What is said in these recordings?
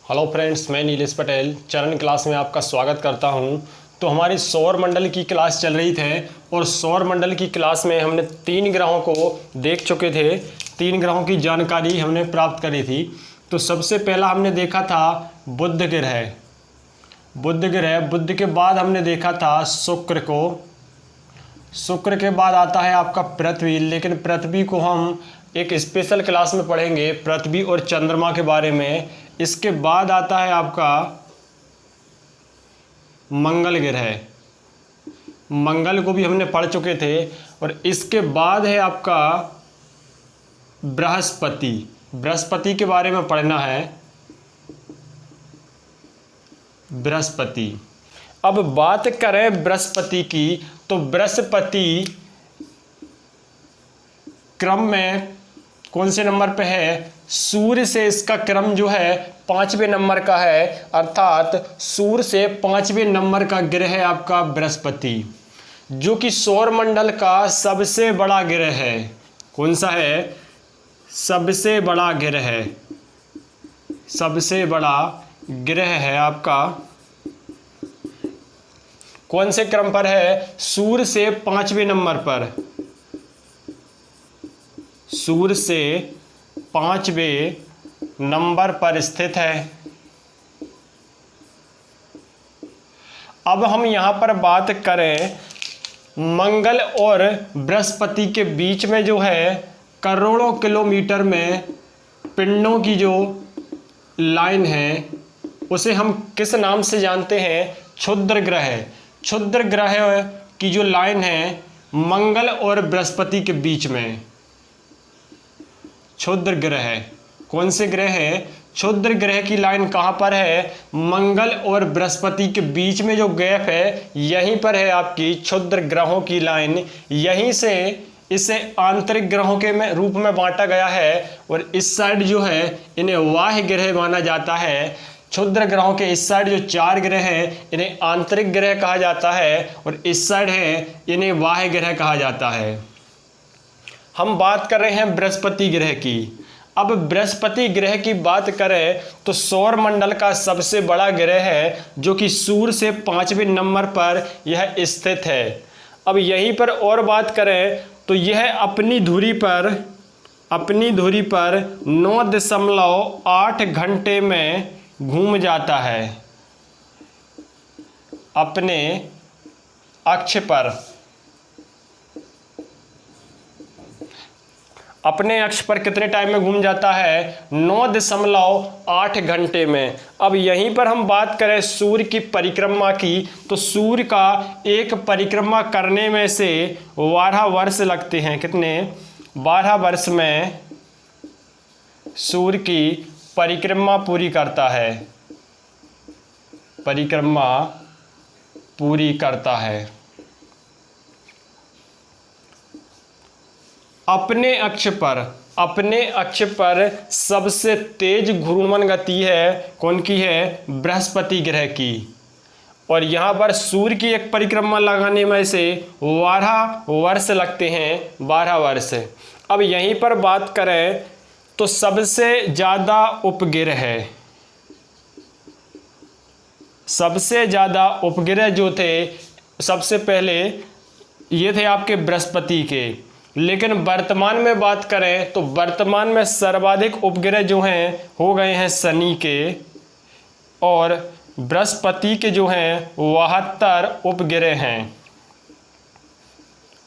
Hello friends, मैं नीलेश पटेल चरण class में आपका स्वागत करता हूं। तो हमारी सौर मंडल की क्लास चल रही थे और सौर मंडल की क्लास में हमने 3 ग्रहों को देख चुके थे। 3 ग्रहों की जानकारी हमने प्राप्त करी थी। तो सबसे पहला हमने देखा था बुध ग्रह। बुध के बाद हमने देखा था शुक्र को। शुक्र के बाद आता है आपका पृथ्वी, लेकिन पृथ्वी को हम एक स्पेशल क्लास में पढ़ेंगे, पृथ्वी और चंद्रमा के बारे में। इसके बाद आता है आपका मंगल ग्रह। मंगल को भी हमने पढ़ चुके थे। और इसके बाद है आपका बृहस्पति। बृहस्पति के बारे में पढ़ना है, बृहस्पति। अब बात करें बृहस्पति की, तो बृहस्पति क्रम में कौन से नंबर पे है? सूर्य से इसका क्रम जो है 5वें नंबर का है, अर्थात सूर्य से 5वें नंबर का ग्रह है आपका बृहस्पति, जो कि सौर मंडल का सबसे बड़ा ग्रह है। कौन सा है? सबसे बड़ा ग्रह है। सबसे बड़ा ग्रह है आपका। कौन से क्रम पर है? सूर्य से 5वें नंबर पर। सूर्य से 5वें नंबर पर स्थित है। अब हम यहां पर बात करें मंगल और बृहस्पति के बीच में जो है करोड़ों किलोमीटर में पिंडों की जो लाइन है, उसे हम किस नाम से जानते हैं? क्षुद्र ग्रह। क्षुद्र ग्रह की जो लाइन है मंगल और बृहस्पति के बीच में, क्षुद्र ग्रह। कौन से ग्रह है? क्षुद्र ग्रह की लाइन कहाँ पर है? मंगल और बृहस्पति के बीच में जो गैप है, यहीं पर है आपकी क्षुद्र ग्रहों की लाइन। यहीं से इसे आंतरिक ग्रहों के रूप में बांटा गया है। और इस साइड जो है इन्हें बाह्य ग्रह माना जाता है। क्षुद्र ग्रहों के इस साइड जो 4 ग्रह हैं, इन्हें आंतरिक ग्रह कहा जाता है, और इस साइड है इन्हें बाह्य ग्रह कहा जाता है। हम बात कर रहे हैं बृहस्पति ग्रह की। अब बृहस्पति ग्रह की बात करें तो सौर मंडल का सबसे बड़ा ग्रह है, जो कि सूर्य से 5वें नंबर पर यह स्थित है। अब यहीं पर और बात करें तो यह अपनी धुरी पर 9.8 घंटे में घूम जाता है। अपने अक्ष पर, अपने अक्ष पर कितने टाइम में घूम जाता है? 9.8 घंटे में। अब यहीं पर हम बात करें सूर्य की परिक्रमा की, तो सूर्य का एक परिक्रमा करने में से 12 वर्ष लगते हैं। कितने? 12 वर्ष में सूर्य की परिक्रमा पूरी करता है। परिक्रमा पूरी करता है। अपने अक्ष पर सबसे तेज घूर्णन गति है कौन की है? बृहस्पति ग्रह की। और यहाँ पर सूर्य की एक परिक्रमा लगाने में से 12 वर्ष लगते हैं। 12 वर्ष। अब यहीं पर बात करें तो सबसे ज़्यादा उपग्रह जो थे, सबसे पहले ये थे आपके बृहस्पति के। लेकिन वर्तमान में बात करें तो वर्तमान में सर्वाधिक उपग्रह जो हैं हो गए हैं शनि के, और बृहस्पति के जो हैं 72 उपग्रह हैं।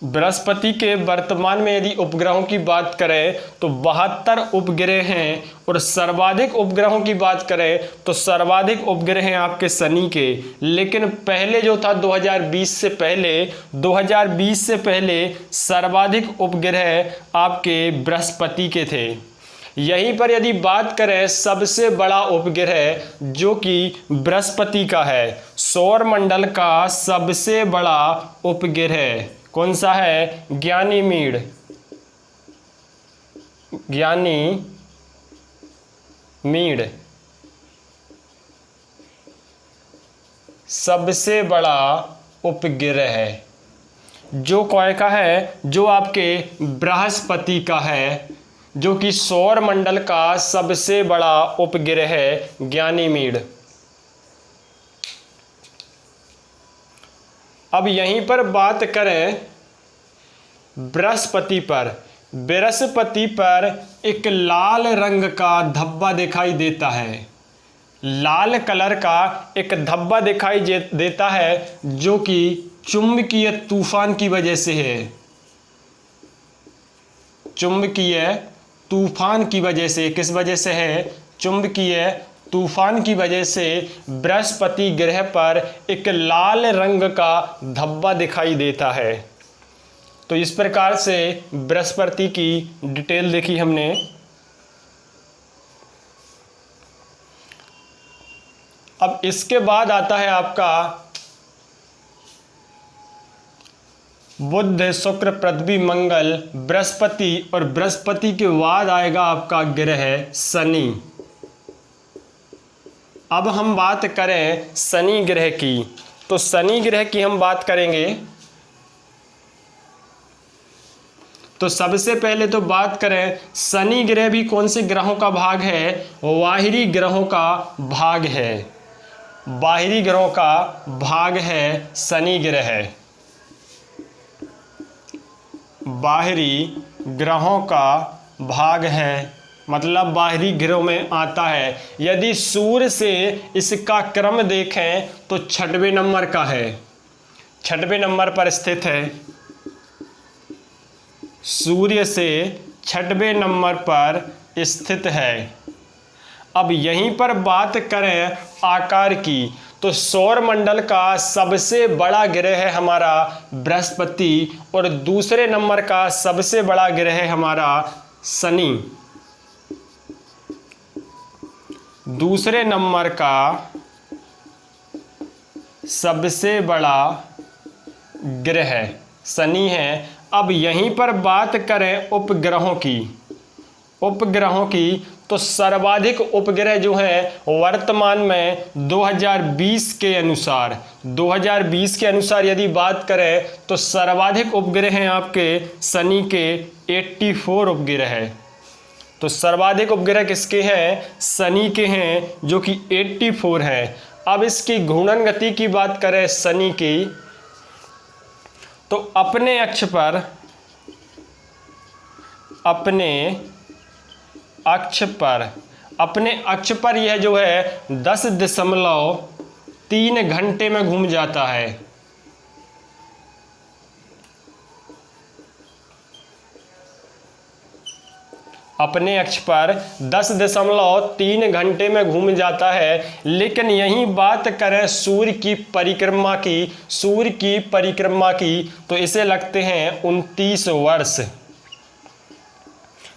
बृहस्पति के वर्तमान में यदि उपग्रहों की बात करें तो 72 उपग्रह हैं। और सर्वाधिक उपग्रहों की बात करें तो सर्वाधिक उपग्रह हैं आपके शनि के। लेकिन पहले जो था 2020 से पहले सर्वाधिक उपग्रह आपके बृहस्पति के थे। यहीं पर यदि बात करें सबसे बड़ा उपग्रह जो कि बृहस्पति का है, सौर मंडल का सबसे बड़ा उपग्रह कौन सा है? ज्ञानीमीड। सबसे बड़ा उपग्रह है, जो कौन का है? जो आपके बृहस्पति का है। जो कि सौर मंडल का सबसे बड़ा उपग्रह है गैनीमेड। अब यहीं पर बात करें बृहस्पति पर। बृहस्पति पर एक लाल रंग का धब्बा दिखाई देता है, लाल कलर का एक धब्बा दिखाई देता है जो कि चुंबकीय तूफान की वजह से है। चुंबकीय तूफान की वजह से, किस वजह से है? चुंबकीय तूफान की वजह से बृहस्पति ग्रह पर एक लाल रंग का धब्बा दिखाई देता है। तो इस प्रकार से बृहस्पति की डिटेल देखी हमने। अब इसके बाद आता है आपका बुध, शुक्र, पृथ्वी, मंगल, बृहस्पति, और बृहस्पति के बाद आएगा आपका ग्रह शनि। अब हम बात करें शनि ग्रह की, तो शनि ग्रह की हम बात करेंगे। तो सबसे पहले तो बात करें शनि ग्रह भी कौन से ग्रहों का भाग है? बाहरी ग्रहों का भाग है। बाहरी ग्रहों का भाग है शनि ग्रह। बाहरी ग्रहों का भाग है, मतलब बाहरी ग्रहों में आता है। यदि सूर्य से इसका क्रम देखें तो 6वें नंबर का है, 6वें नंबर पर स्थित है। सूर्य से 6वें नंबर पर स्थित है। अब यहीं पर बात करें आकार की, तो सौर मंडल का सबसे बड़ा ग्रह है हमारा बृहस्पति और दूसरे नंबर का सबसे बड़ा ग्रह है हमारा शनि। दूसरे नंबर का सबसे बड़ा ग्रह शनि है। अब यहीं पर बात करें उपग्रहों की, उपग्रहों की, तो सर्वाधिक उपग्रह जो है वर्तमान में 2020 के अनुसार, 2020 के अनुसार यदि बात करें तो सर्वाधिक उपग्रह हैं आपके शनि के 84 उपग्रह है। तो सर्वाधिक उपग्रह किसके हैं? शनि के हैं, जो कि 84 है। अब इसकी घूर्णन गति की बात करें शनि की, तो अपने अक्ष पर, अपने अक्ष पर यह जो है 10.3 घंटे में घूम जाता है। अपने अक्ष पर 10.3 घंटे में घूम जाता है। लेकिन यही बात करें सूर्य की परिक्रमा की, सूर्य की परिक्रमा की, तो इसे लगते हैं 29 वर्ष।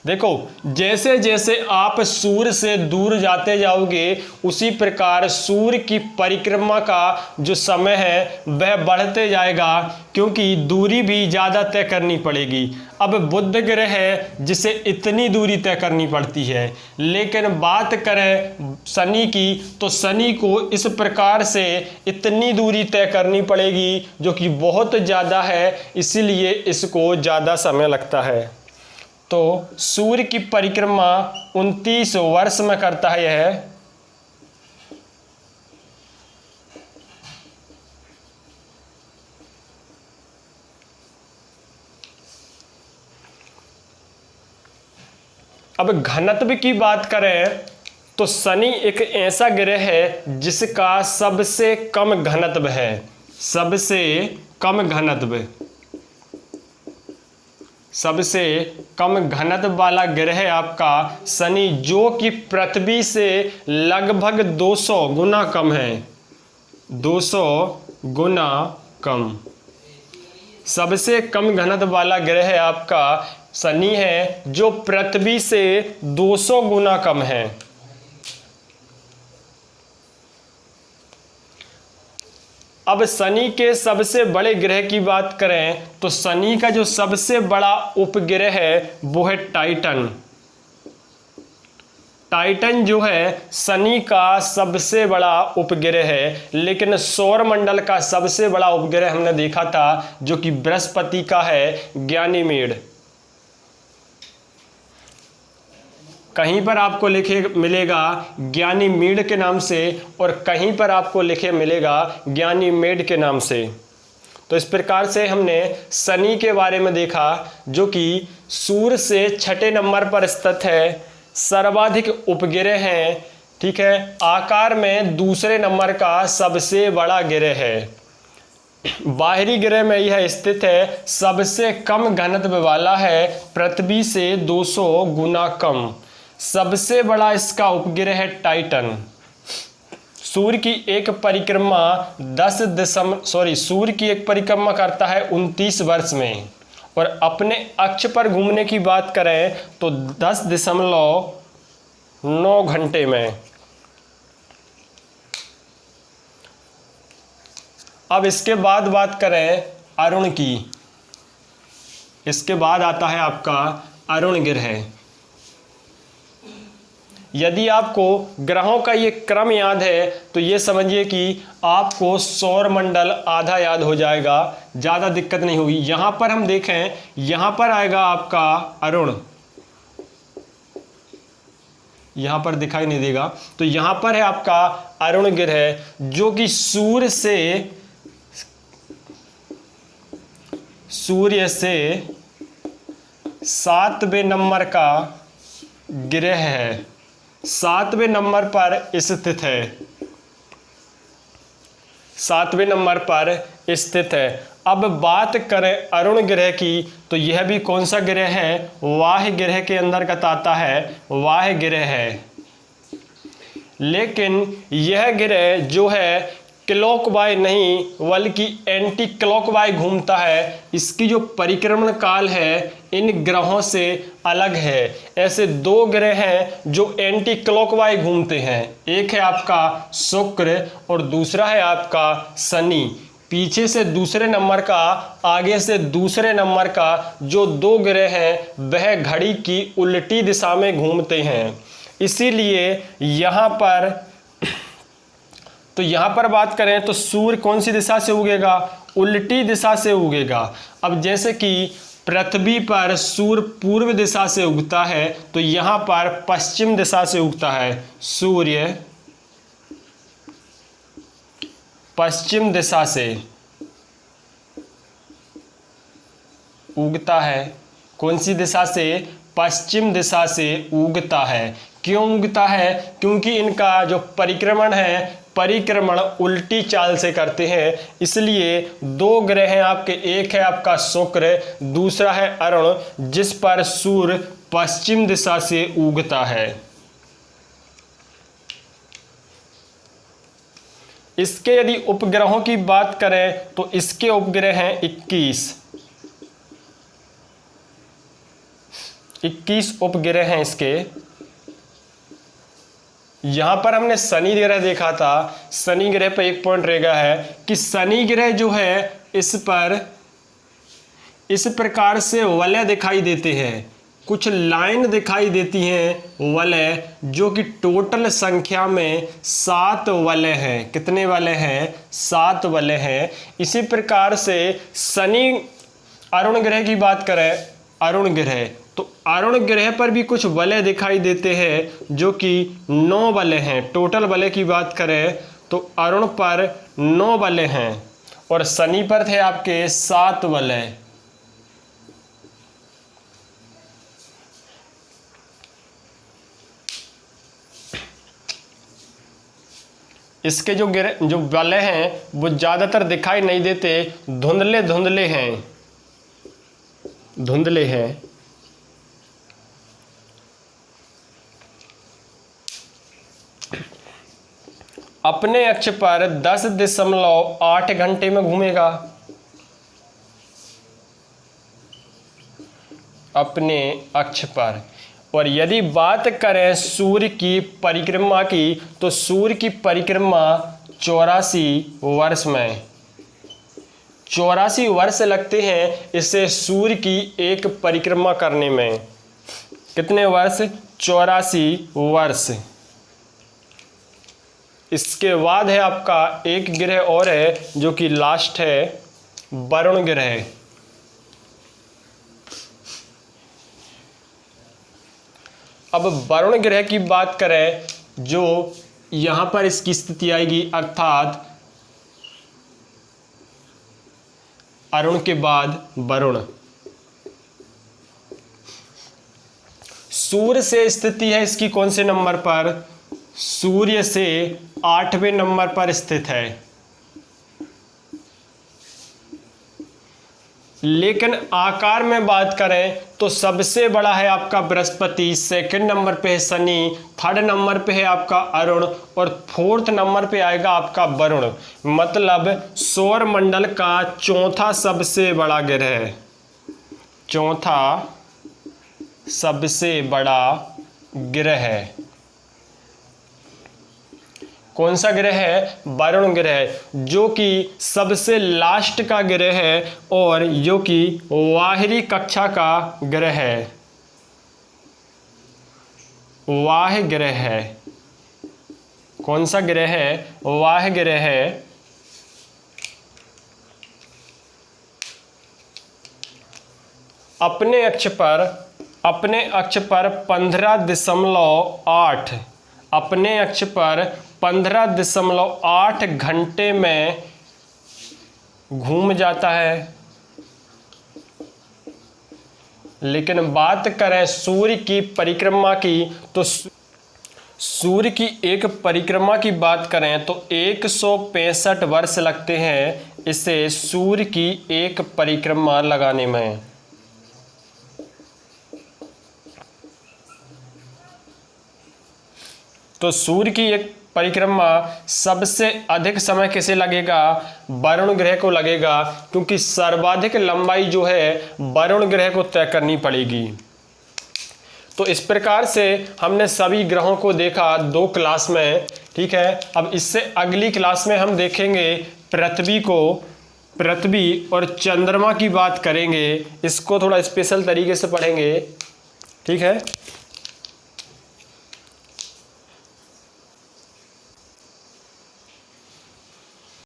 देखो, जैसे जैसे आप सूर्य से दूर जाते जाओगे उसी प्रकार सूर्य की परिक्रमा का जो समय है वह बढ़ते जाएगा, क्योंकि दूरी भी ज़्यादा तय करनी पड़ेगी। अब बुध ग्रह है जिसे इतनी दूरी तय करनी पड़ती है, लेकिन बात करें शनि की, तो शनि को इस प्रकार से इतनी दूरी तय करनी पड़ेगी जो कि बहुत ज़्यादा है, इसीलिए इसको ज़्यादा समय लगता है। तो सूर्य की परिक्रमा 29 वर्ष में करता है यह। अब घनत्व की बात करें तो शनि एक ऐसा ग्रह है जिसका सबसे कम घनत्व है, सबसे कम घनत्व, सबसे कम घनत्व वाला ग्रह है आपका शनि, जो कि पृथ्वी से लगभग 200 गुना कम है, 200 गुना कम। सबसे कम घनत्व वाला ग्रह है आपका शनि है, जो पृथ्वी से 200 गुना कम है। अब शनि के सबसे बड़े ग्रह की बात करें तो शनि का जो सबसे बड़ा उपग्रह है वो है टाइटन। टाइटन जो है शनि का सबसे बड़ा उपग्रह है, लेकिन सौर मंडल का सबसे बड़ा उपग्रह हमने देखा था जो कि बृहस्पति का है गैनीमेड। कहीं पर आपको लिखे मिलेगा ज्ञानीमीड के नाम से और कहीं पर आपको लिखे मिलेगा ज्ञानीमेड के नाम से। तो इस प्रकार से हमने शनि के बारे में देखा, जो कि सूर्य से 6ठे नंबर पर स्थित है, सर्वाधिक उपग्रह हैं, ठीक है, आकार में दूसरे नंबर का सबसे बड़ा ग्रह है, बाहरी ग्रह में यह स्थित है, सबसे कम घनत्व वाला है, पृथ्वी से 200 गुना कम, सबसे बड़ा इसका उपग्रह है टाइटन। सूर्य की एक परिक्रमा सूर्य की एक परिक्रमा करता है 29 वर्ष में, और अपने अक्ष पर घूमने की बात करें तो 10.9 घंटे में। अब इसके बाद बात करें अरुण की। इसके बाद आता है आपका अरुण ग्रह। यदि आपको ग्रहों का ये क्रम याद है तो ये समझिए कि आपको सौर मंडल आधा याद हो जाएगा, ज़्यादा दिक्कत नहीं होगी। यहाँ पर हम देखें, यहाँ पर आएगा आपका अरुण, यहाँ पर दिखाई नहीं देगा, तो यहाँ पर है आपका अरुण ग्रह, जो कि सूर्य से 7वें नंबर का ग्रह है, 7वें नंबर पर स्थित है, 7वें नंबर पर स्थित है। अब बात करें अरुण ग्रह की तो यह भी कौन सा ग्रह है, वाह ग्रह के अंतर्गत आता है, वाह ग्रह है। लेकिन यह ग्रह जो है क्लॉकवाइज नहीं बल्कि एंटी क्लॉकवाइज घूमता है, इसकी जो परिक्रमण काल है इन ग्रहों से अलग है। ऐसे दो ग्रह हैं जो एंटी क्लॉकवाइज घूमते हैं, एक है आपका शुक्र और दूसरा है आपका शनि। पीछे से दूसरे नंबर का, आगे से दूसरे नंबर का जो दो ग्रह हैं वह घड़ी की उल्टी दिशा में घूमते हैं। इसीलिए यहाँ पर बात करें तो सूर्य कौन सी दिशा से उगेगा, उल्टी दिशा से उगेगा। अब जैसे कि पृथ्वी पर सूर्य पूर्व दिशा से उगता है तो यहाँ पर पश्चिम दिशा से उगता है, सूर्य पश्चिम दिशा से उगता है। कौन सी दिशा से, पश्चिम दिशा से उगता है। क्यों उगता है, क्योंकि इनका जो परिक्रमण है, परिक्रमण उल्टी चाल से करते हैं, इसलिए दो ग्रह हैं आपके, एक है आपका शुक्र, दूसरा है अरुण, जिस पर सूर्य पश्चिम दिशा से उगता है। इसके यदि उपग्रहों की बात करें तो इसके उपग्रह हैं 21 उपग्रह हैं इसके। यहां पर हमने शनि ग्रह देखा था, शनि ग्रह पर एक पॉइंट रह गया है कि शनि ग्रह जो है इस पर इस प्रकार से वलय दिखाई देते हैं, कुछ लाइन दिखाई देती हैं वलय, जो कि टोटल संख्या में 7 वलय हैं। कितने वलय हैं, 7 वलय हैं। इसी प्रकार से शनि अरुण ग्रह की बात करें, अरुण ग्रह, तो अरुण ग्रह पर भी कुछ वलय दिखाई देते हैं जो कि 9 वलय हैं। टोटल वलय की बात करें तो अरुण पर 9 वलय हैं और शनि पर थे आपके 7 वलय। इसके जो वलय हैं वो ज़्यादातर दिखाई नहीं देते, धुंधले धुंधले हैं, धुंधले हैं। अपने अक्ष पर 10.8 घंटे में घूमेगा, अपने अक्ष पर। और यदि बात करें सूर्य की परिक्रमा की तो सूर्य की परिक्रमा 84 वर्ष में, 84 वर्ष लगते हैं इसे सूर्य की एक परिक्रमा करने में। कितने वर्ष, 84 वर्ष। इसके बाद है आपका एक ग्रह और है जो कि लास्ट है, वरुण ग्रह। अब वरुण ग्रह की बात करें, जो यहां पर इसकी स्थिति आएगी, अर्थात अरुण के बाद वरुण। सूर्य से स्थिति है इसकी कौन से नंबर पर? सूर्य से 8वें नंबर पर स्थित है। लेकिन आकार में बात करें तो सबसे बड़ा है आपका बृहस्पति, सेकंड नंबर पे है शनि, थर्ड नंबर पे है आपका अरुण और फोर्थ नंबर पे आएगा आपका वरुण। मतलब सौर मंडल का चौथा सबसे बड़ा ग्रह, चौथा सबसे बड़ा ग्रह है कौन सा ग्रह है? वरुण ग्रह, जो कि सबसे लास्ट का ग्रह है और जो कि वाहिनी कक्षा का ग्रह है, वाह ग्रह है। कौन सा ग्रह है? वाह ग्रह है। अपने अक्ष पर 15.8, अपने अक्ष पर 15.8 घंटे में घूम जाता है। लेकिन बात करें सूर्य की परिक्रमा की, तो सूर्य की एक परिक्रमा की बात करें तो 165 वर्ष लगते हैं इसे सूर्य की एक परिक्रमा लगाने में। तो सूर्य की एक परिक्रमा सबसे अधिक समय किसे लगेगा? वरुण ग्रह को लगेगा, क्योंकि सर्वाधिक लंबाई जो है वरुण ग्रह को तय करनी पड़ेगी। तो इस प्रकार से हमने सभी ग्रहों को देखा 2 क्लास में, ठीक है। अब इससे अगली क्लास में हम देखेंगे पृथ्वी और चंद्रमा की बात करेंगे। इसको थोड़ा स्पेशल तरीके से पढ़ेंगे, ठीक है।